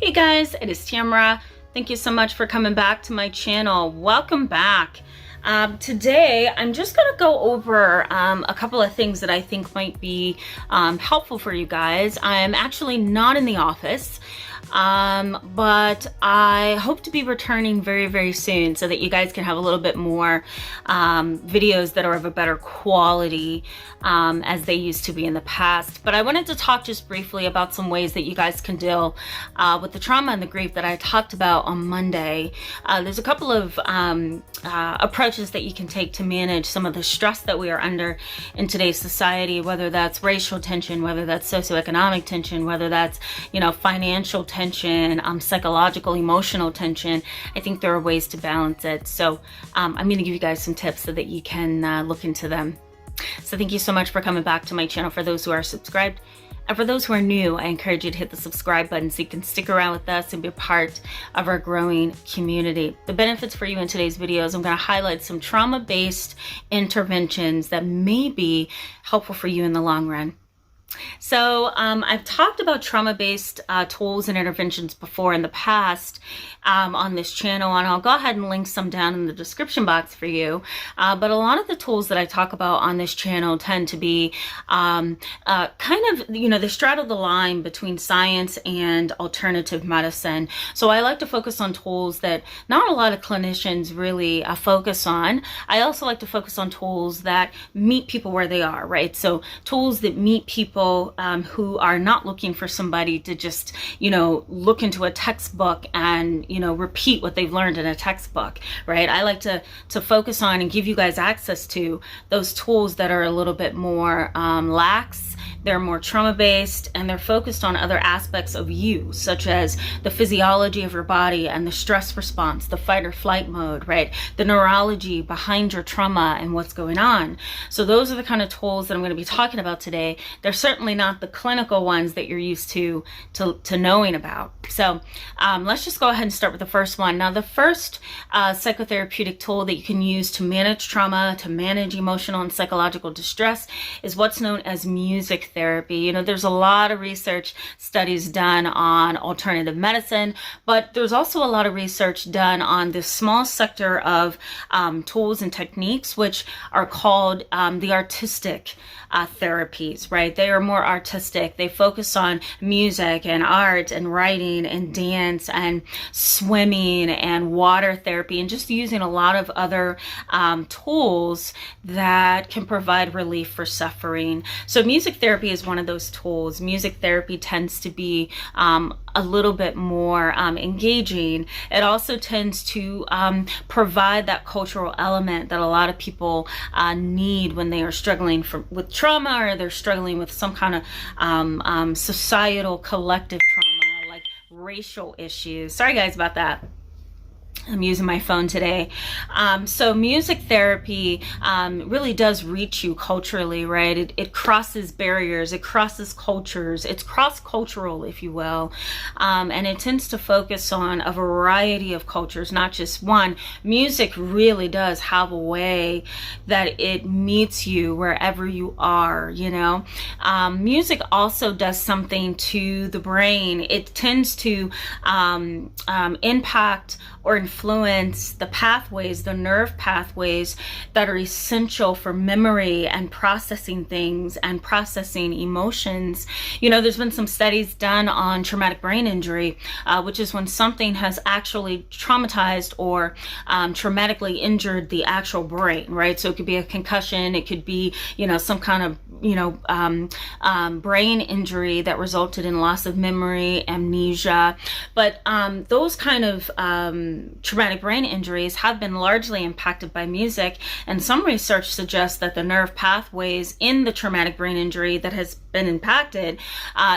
Hey guys, it is Tamara. Thank you so much for coming back to my channel. Welcome back. Today, I'm just going to go over a couple of things that I think might be helpful for you guys. I'm actually not in the office, but I hope to be returning very, very soon so that you guys can have a little bit more videos that are of a better quality as they used to be in the past. But I wanted to talk just briefly about some ways that you guys can deal with the trauma and the grief that I talked about on Monday. There's a couple of approaches that you can take to manage some of the stress that we are under in today's society, whether that's racial tension, whether that's socioeconomic tension, whether that's, financial tension, psychological, emotional tension. I think there are ways to balance it. So I'm going to give you guys some tips so that you can look into them. So thank you so much for coming back to my channel. For those who are subscribed, and for those who are new, I encourage you to hit the subscribe button so you can stick around with us and be a part of our growing community. The benefits for you in today's video is I'm going to highlight some trauma-based interventions that may be helpful for you in the long run. So I've talked about trauma-based tools and interventions before in the past on this channel, and I'll go ahead and link some down in the description box for you. But a lot of the tools that I talk about on this channel tend to be they straddle the line between science and alternative medicine. So I like to focus on tools that not a lot of clinicians really focus on. I also like to focus on tools that meet people where they are, right? So tools that meet people who are not looking for somebody to just, look into a textbook and, repeat what they've learned in a textbook, right? I like to focus on and give you guys access to those tools that are a little bit more lax. They're more trauma-based, and they're focused on other aspects of you, such as the physiology of your body and the stress response, the fight or flight mode, right? The neurology behind your trauma and what's going on. So those are the kind of tools that I'm going to be talking about today. They're certainly not the clinical ones that you're used to knowing about. So let's just go ahead and start with the first one. Now, the first psychotherapeutic tool that you can use to manage trauma, to manage emotional and psychological distress, is what's known as music therapy. There's a lot of research studies done on alternative medicine, but there's also a lot of research done on this small sector of tools and techniques, which are called the artistic therapies, right? They are more artistic. They focus on music and art and writing and dance and swimming and water therapy, and just using a lot of other tools that can provide relief for suffering. So music therapy is one of those tools. Music therapy tends to be a little bit more engaging. It also tends to provide that cultural element that a lot of people need when they are struggling with trauma, or they're struggling with some kind of societal collective trauma, like racial issues. Sorry guys about that. I'm using my phone today. So music therapy really does reach you culturally, right? It crosses barriers, it crosses cultures, it's cross-cultural, if you will. And it tends to focus on a variety of cultures, not just one. Music really does have a way that it meets you wherever you are, Music also does something to the brain. It tends to impact or influence the pathways, the nerve pathways that are essential for memory and processing things and processing emotions. There's been some studies done on traumatic brain injury, which is when something has actually traumatized or traumatically injured the actual brain, right? So it could be a concussion, it could be, some kind of, brain injury that resulted in loss of memory, amnesia. But those kind of traumatic brain injuries have been largely impacted by music, and some research suggests that the nerve pathways in the traumatic brain injury that has been impacted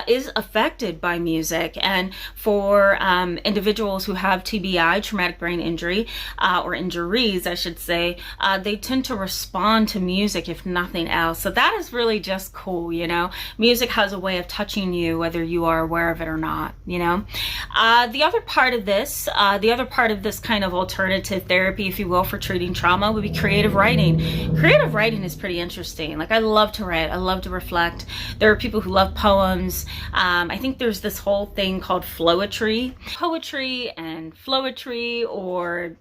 is affected by music. And for individuals who have TBI, traumatic brain injury, or injuries, I should say, they tend to respond to music if nothing else. So that is really just cool, Music has a way of touching you whether you are aware of it or not, The other part of this kind of alternative therapy, if you will, for treating trauma would be creative writing. Creative writing is pretty interesting. Like, I love to write. I love to reflect. There are people who love poems. I think there's this whole thing called flowetry. Poetry and flowetry, or,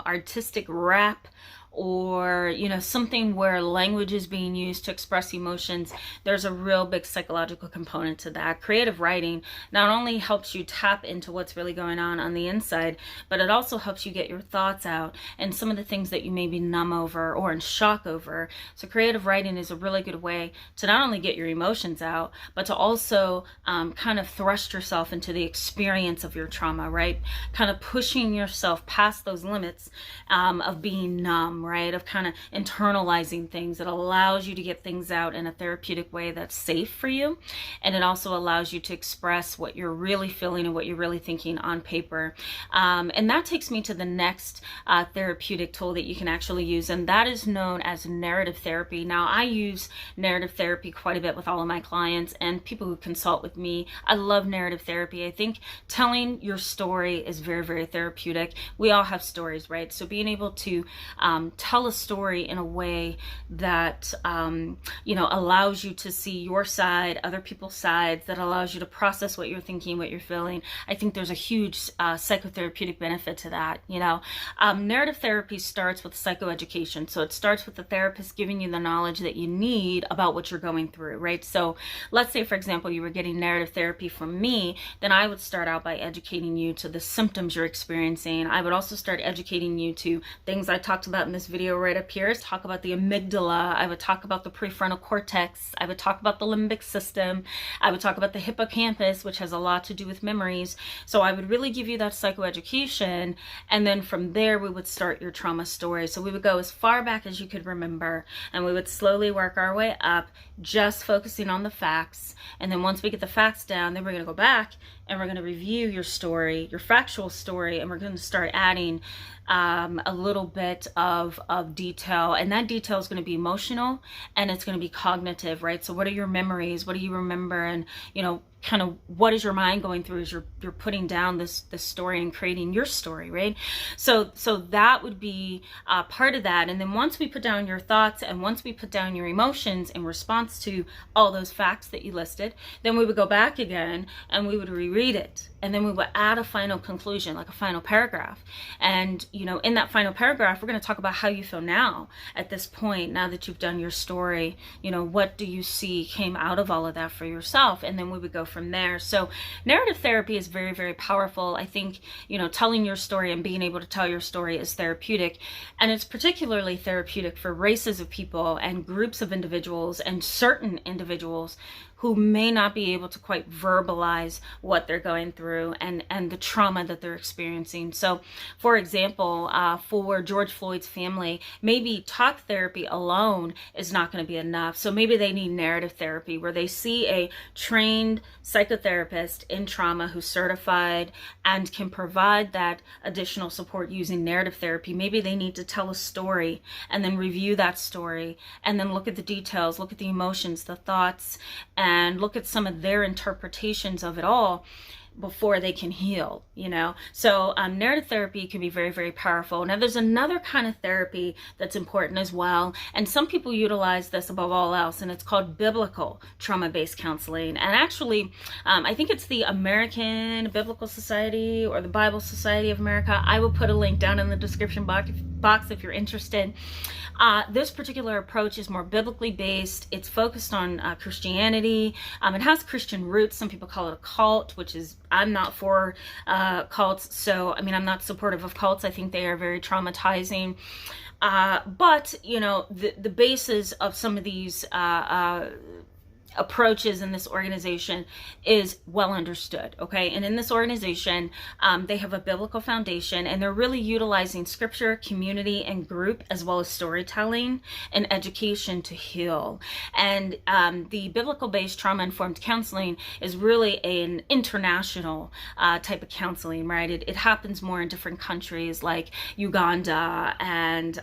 artistic rap, or something where language is being used to express emotions. There's a real big psychological component to that. Creative writing not only helps you tap into what's really going on the inside, but it also helps you get your thoughts out and some of the things that you may be numb over or in shock over. So creative writing is a really good way to not only get your emotions out, but to also kind of thrust yourself into the experience of your trauma, right? Kind of pushing yourself past those limits of being numb, right? Of kind of internalizing things. That allows you to get things out in a therapeutic way that's safe for you. And it also allows you to express what you're really feeling and what you're really thinking on paper. And that takes me to the next therapeutic tool that you can actually use, and that is known as narrative therapy. Now, I use narrative therapy quite a bit with all of my clients and people who consult with me. I love narrative therapy. I think telling your story is very, very therapeutic. We all have stories, right? So being able to tell a story in a way that allows you to see your side, other people's sides, that allows you to process what you're thinking, what you're feeling. I think there's a huge psychotherapeutic benefit to that. Narrative therapy starts with psychoeducation. So it starts with the therapist giving you the knowledge that you need about what you're going through, right? So let's say, for example, you were getting narrative therapy from me, then I would start out by educating you to the symptoms you're experiencing. I would also start educating you to things I talked about in this video right up here. Talk about the amygdala. I would talk about the prefrontal cortex. I would talk about the limbic system. I would talk about the hippocampus, which has a lot to do with memories. So I would really give you that psychoeducation, and then from there we would start your trauma story. So we would go as far back as you could remember, and we would slowly work our way up, just focusing on the facts. And then once we get the facts down, then we're going to go back and we're going to review your story, your factual story, and we're going to start adding a little bit of detail, and that detail is going to be emotional and it's going to be cognitive, right? So what are your memories? What do you remember? And kind of what is your mind going through as you're putting down this story and creating your story, right? So that would be part of that. And then once we put down your thoughts and once we put down your emotions in response to all those facts that you listed, then we would go back again and we would reread it, and then we would add a final conclusion, like a final paragraph. And in that final paragraph, we're going to talk about how you feel now at this point, now that you've done your story. What do you see came out of all of that for yourself? And then we would go from there. So narrative therapy is very, very powerful. I think, telling your story and being able to tell your story is therapeutic. And it's particularly therapeutic for races of people and groups of individuals and certain individuals who may not be able to quite verbalize what they're going through and the trauma that they're experiencing. So, for example, for George Floyd's family, maybe talk therapy alone is not going to be enough. So maybe they need narrative therapy, where they see a trained psychotherapist in trauma who's certified and can provide that additional support using narrative therapy. Maybe they need to tell a story and then review that story and then look at the details, look at the emotions, the thoughts, and look at some of their interpretations of it all before they can heal, So narrative therapy can be very, very powerful. Now, there's another kind of therapy that's important as well, and some people utilize this above all else, and it's called biblical trauma-based counseling. And actually, I think it's the American Biblical Society or the Bible Society of America. I will put a link down in the description box if you're interested. This particular approach is more biblically based. It's focused on Christianity. It has Christian roots. Some people call it a cult, which is, I'm not for cults. So, I'm not supportive of cults. I think they are very traumatizing. But, the basis of some of these approaches in this organization is well understood, okay? And in this organization, they have a biblical foundation, and they're really utilizing scripture, community, and group, as well as storytelling and education to heal. And the biblical-based trauma-informed counseling is really an international type of counseling, right? It happens more in different countries like Uganda and,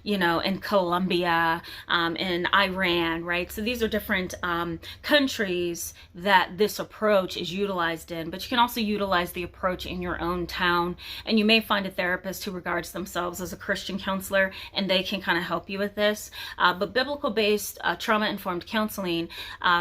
in Colombia, in Iran, right? So these are different different countries that this approach is utilized in, but you can also utilize the approach in your own town, and you may find a therapist who regards themselves as a Christian counselor, and they can kind of help you with this. But biblical-based trauma-informed counseling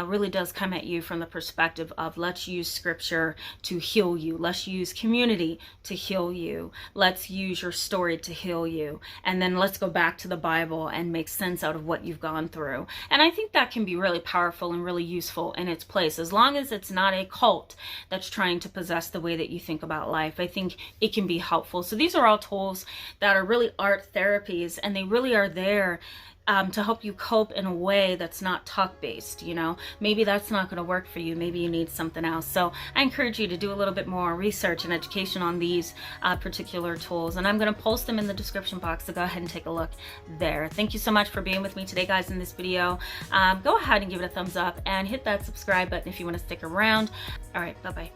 really does come at you from the perspective of, let's use scripture to heal you, let's use community to heal you, let's use your story to heal you, and then let's go back to the Bible and make sense out of what you've gone through. And I think that can be really powerful and really useful in its place, as long as it's not a cult that's trying to possess the way that you think about life. I think it can be helpful. So these are all tools that are really art therapies, and they really are there to help you cope in a way that's not talk-based. You know, maybe that's not going to work for you. Maybe you need something else. So I encourage you to do a little bit more research and education on these particular tools, and I'm going to post them in the description box, so go ahead and take a look there. Thank you so much for being with me today, guys, in this video. Go ahead and give it a thumbs up and hit that subscribe button if you want to stick around. All right, bye-bye.